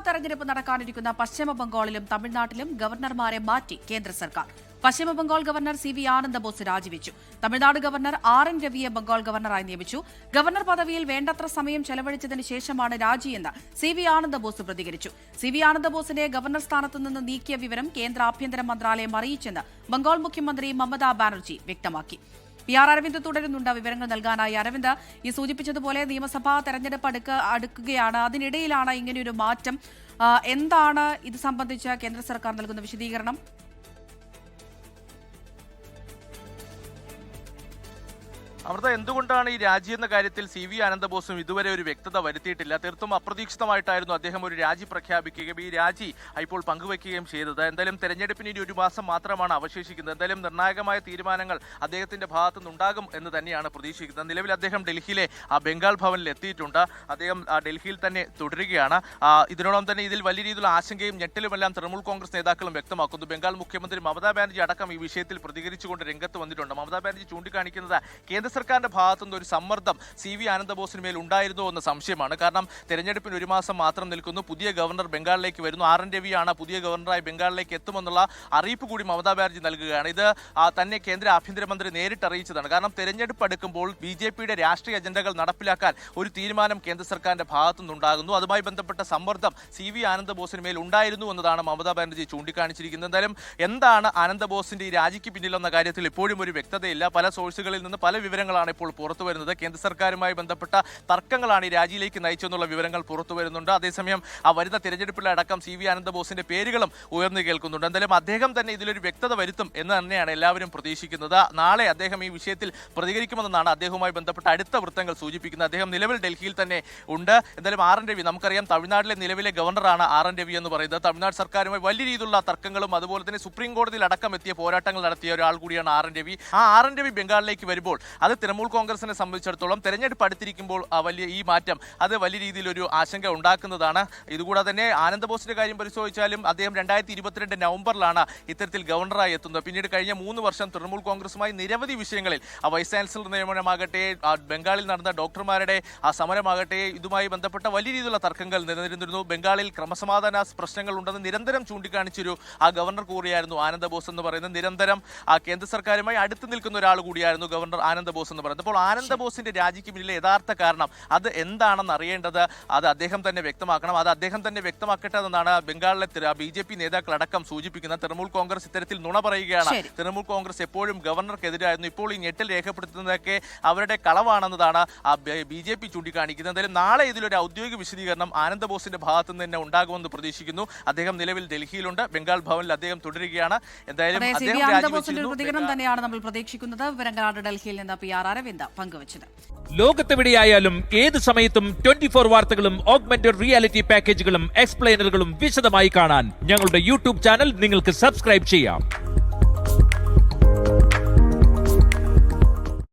തെരഞ്ഞെടുപ്പ് നടക്കാനിരിക്കുന്ന പശ്ചിമ ബംഗാളിലും തമിഴ്നാട്ടിലും ഗവർണർമാരെ മാറ്റി കേന്ദ്ര സർക്കാർ. പശ്ചിമ ബംഗാൾ ഗവർണർ CV ആനന്ദബോസ് രാജിവെച്ചു. തമിഴ്നാട് ഗവർണർ RN രവിയെ ബംഗാൾ ഗവർണറായി നിയമിച്ചു. ഗവർണർ പദവിയിൽ വേണ്ടത്ര സമയം ചെലവഴിച്ചതിന് ശേഷമാണ് രാജിയെന്ന് CV ആനന്ദബോസ് പ്രതികരിച്ചു. CV ആനന്ദബോസിനെ ഗവർണർ സ്ഥാനത്തു നിന്ന് നീക്കിയ വിവരം കേന്ദ്ര ആഭ്യന്തര മന്ത്രാലയം അറിയിച്ചെന്ന് ബംഗാൾ മുഖ്യമന്ത്രി മമതാ ബാനർജി വ്യക്തമാക്കി. PR അരവിന്ദ് തുടരുന്നുണ്ട് വിവരങ്ങൾ നൽകാനായി. അരവിന്ദ്, ഈ സൂചിപ്പിച്ചതുപോലെ നിയമസഭാ തെരഞ്ഞെടുപ്പ് അടുക്കുകയാണ്. അതിനിടയിലാണ് ഇങ്ങനെയൊരു മാറ്റം. എന്താണ് ഇത് സംബന്ധിച്ച് കേന്ദ്ര സർക്കാർ നൽകുന്ന വിശദീകരണം? അമൃത, എന്തുകൊണ്ടാണ് ഈ രാജി എന്ന കാര്യത്തിൽ CV ആനന്ദബോസും ഇതുവരെ ഒരു വ്യക്തത വരുത്തിയിട്ടില്ല. തീർത്തും അപ്രതീക്ഷിതമായിട്ടായിരുന്നു അദ്ദേഹം ഒരു രാജി പ്രഖ്യാപിക്കുകയും ഈ രാജി ഇപ്പോൾ പങ്കുവയ്ക്കുകയും ചെയ്തത്. എന്തായാലും തെരഞ്ഞെടുപ്പിന് ഇനി 1 മാസം മാത്രമാണ് അവശേഷിക്കുന്നത്. എന്തായാലും നിർണായകമായ തീരുമാനങ്ങൾ അദ്ദേഹത്തിന്റെ ഭാഗത്തു നിന്നുണ്ടാകും എന്ന് തന്നെയാണ് പ്രതീക്ഷിക്കുന്നത്. നിലവിൽ അദ്ദേഹം ഡൽഹിയിലെ ബംഗാൾ ഭവനിൽ എത്തിയിട്ടുണ്ട്. അദ്ദേഹം ഡൽഹിയിൽ തന്നെ തുടരുകയാണ്. ഇതിനോടൊപ്പം തന്നെ ഇതിൽ വലിയ രീതിയിലുള്ള ആശങ്കയും ഞെട്ടലുമെല്ലാം തൃണമൂൽ കോൺഗ്രസ് നേതാക്കളും വ്യക്തമാക്കുന്നു. ബംഗാൾ മുഖ്യമന്ത്രി മമതാ ബാനർജി അടക്കം ഈ വിഷയത്തിൽ പ്രതികരിച്ചുകൊണ്ട് രംഗത്ത് വന്നിട്ടുണ്ട്. മമതാ ബാനർജി ചൂണ്ടിക്കാണിക്കുന്നത് കേന്ദ്ര സർക്കാരിന്റെ ഭാഗത്തുനിന്ന് ഒരു സമ്മർദ്ദം CV ആനന്ദബോസിന് മേൽ ഉണ്ടായിരുന്നോ എന്ന സംശയമാണ്. കാരണം തെരഞ്ഞെടുപ്പിന് 1 മാസം മാത്രം നിൽക്കുന്നു. പുതിയ ഗവർണർ ബംഗാളിലേക്ക് വരുന്നു. RN രവിയാണ് പുതിയ ഗവർണറായി ബംഗാളിലേക്ക് എത്തുമെന്നുള്ള അറിയിപ്പ് കൂടി മമതാ ബാനർജി നൽകുകയാണ്. ഇത് തന്നെ കേന്ദ്ര ആഭ്യന്തരമന്ത്രി നേരിട്ട് അറിയിച്ചതാണ്. കാരണം തെരഞ്ഞെടുപ്പ് അടുക്കുമ്പോൾ BJPയുടെ രാഷ്ട്രീയ അജണ്ടകൾ നടപ്പിലാക്കാൻ ഒരു തീരുമാനം കേന്ദ്ര സർക്കാരിന്റെ ഭാഗത്തുനിന്നുണ്ടാകുന്നു. അതുമായി ബന്ധപ്പെട്ട സമ്മർദ്ദം CV ആനന്ദബോസിന് മേൽ ഉണ്ടായിരുന്നു എന്നതാണ് മമതാ ബാനർജി ചൂണ്ടിക്കാണിച്ചിരിക്കുന്നത്. എന്തായാലും എന്താണ് ആനന്ദബോസിന്റെ ഈ രാജിക്ക് പിന്നിലെന്ന കാര്യത്തിൽ ഇപ്പോഴും ഒരു വ്യക്തതയില്ല. പല സോഴ്സുകളിൽ നിന്ന് പല വിവരങ്ങളാണ് ഇപ്പോൾ പുറത്തു വരുന്നത്. കേന്ദ്ര സർക്കാരുമായി ബന്ധപ്പെട്ട തർക്കങ്ങളാണ് ഈ രാജിയിലേക്ക് നയിച്ചെന്നുള്ള വിവരങ്ങൾ പുറത്തു വരുന്നുണ്ട്. അതേസമയം വരുന്ന തിരഞ്ഞെടുപ്പിലടക്കം CV ആനന്ദബോസിന്റെ പേരുകളും ഉയർന്നു കേൾക്കുന്നുണ്ട്. എന്തായാലും അദ്ദേഹം തന്നെ ഇതിലൊരു വ്യക്തത വരുത്തും എന്ന് തന്നെയാണ് എല്ലാവരും പ്രതീക്ഷിക്കുന്നത്. നാളെ അദ്ദേഹം ഈ വിഷയത്തിൽ പ്രതികരിക്കുമെന്നാണ് അദ്ദേഹവുമായി ബന്ധപ്പെട്ട അടുത്ത വൃത്തങ്ങൾ സൂചിപ്പിക്കുന്നത്. അദ്ദേഹം നിലവിൽ ഡൽഹിയിൽ തന്നെ ഉണ്ട്. എന്തായാലും RN രവി, നമുക്കറിയാം തമിഴ്നാട്ടിലെ നിലവിലെ ഗവർണറാണ് RN രവി എന്ന് പറയുന്നത്. തമിഴ്നാട് സർക്കാരുമായി വലിയ രീതിയിലുള്ള തർക്കങ്ങളും അതുപോലെ തന്നെ സുപ്രീം കോടതിയിൽ അടക്കം എത്തിയ പോരാട്ടങ്ങൾ നടത്തിയ ഒരാൾ കൂടിയാണ് RN രവി. RN രവി ബംഗാളിലേക്ക് വരുമ്പോൾ അത് തൃണമൂൽ കോൺഗ്രസിനെ സംബന്ധിച്ചിടത്തോളം തെരഞ്ഞെടുപ്പ് അടുത്തിരിക്കുമ്പോൾ വലിയ ഈ മാറ്റം അത് വലിയ രീതിയിലൊരു ആശങ്ക ഉണ്ടാക്കുന്നതാണ്. ഇതുകൂടാതെ തന്നെ ആനന്ദബോസിന്റെ കാര്യം പരിശോധിച്ചാലും അദ്ദേഹം 2022 നവംബറിലാണ് ഇത്തരത്തിൽ ഗവർണറായി എത്തുന്നത്. പിന്നീട് കഴിഞ്ഞ 3 വർഷം തൃണമൂൽ കോൺഗ്രസുമായി നിരവധി വിഷയങ്ങളിൽ വൈസ് ചാൻസലർ നിയമനമാകട്ടെ, ബംഗാളിൽ നടന്ന ഡോക്ടർമാരുടെ സമരമാകട്ടെ, ഇതുമായി ബന്ധപ്പെട്ട വലിയ രീതിയിലുള്ള തർക്കങ്ങൾ നിലനിന്നിരുന്നു. ബംഗാളിൽ ക്രമസമാധാന പ്രശ്നങ്ങൾ ഉണ്ടെന്ന് നിരന്തരം ചൂണ്ടിക്കാണിച്ചൊരു ഗവർണർ കൂടിയായിരുന്നു ആനന്ദബോസ് എന്ന് പറയുന്നത്. നിരന്തരം കേന്ദ്ര സർക്കാരുമായി അടുത്ത് നിൽക്കുന്ന ഒരാൾ കൂടിയായിരുന്നു ഗവർണർ ആനന്ദബോസ് എന്ന് പറയുന്നത്. അപ്പോൾ ആനന്ദബോസിന്റെ രാജിക്ക് പിന്നിലെ യഥാർത്ഥ കാരണം അത് എന്താണെന്ന് അറിയേണ്ടത് അത് അദ്ദേഹം തന്നെ വ്യക്തമാക്കണം. അത് അദ്ദേഹം തന്നെ വ്യക്തമാക്കട്ടെ എന്നാണ് ബംഗാളിലെ BJP നേതാക്കളടക്കം സൂചിപ്പിക്കുന്നത്. തൃണമൂൽ കോൺഗ്രസ് ഇത്തരത്തിൽ നുണ പറയുകയാണ്. തൃണമൂൽ കോൺഗ്രസ് എപ്പോഴും ഗവർണർക്കെതിരായിരുന്നു. ഇപ്പോൾ ഈ ഞെട്ടൽ രേഖപ്പെടുത്തുന്നതൊക്കെ അവരുടെ കളവാണെന്നതാണ് BJP ചൂണ്ടിക്കാണിക്കുന്നത്. എന്തായാലും നാളെ ഇതിലൊരു ഔദ്യോഗിക വിശദീകരണം ആനന്ദബോസിന്റെ ഭാഗത്തു നിന്ന് തന്നെ ഉണ്ടാകുമെന്ന് പ്രതീക്ഷിക്കുന്നു. അദ്ദേഹം നിലവിൽ ഡൽഹിയിലുണ്ട്. ബംഗാൾ ഭവനിൽ അദ്ദേഹം തുടരുകയാണ്. എന്തായാലും പ്രതികരണം തന്നെയാണ് നമ്മൾ പ്രതീക്ഷിക്കുന്നത്. വിവരങ്ങളാണ് ഡൽഹിയിൽ നിന്ന് PR അരവിന്ദ് പങ്കുവച്ചത്. ലോകത്തെവിടെയായാലും ഏത് സമയത്തും 24 വാർത്തകളും ഓഗ്മെന്റഡ് റിയാലിറ്റി പാക്കേജുകളും എക്സ്പ്ലെയിനറുകളും വിശദമായി കാണാൻ ഞങ്ങളുടെ YouTube ചാനൽ നിങ്ങൾക്ക് സബ്സ്ക്രൈബ് ചെയ്യാം.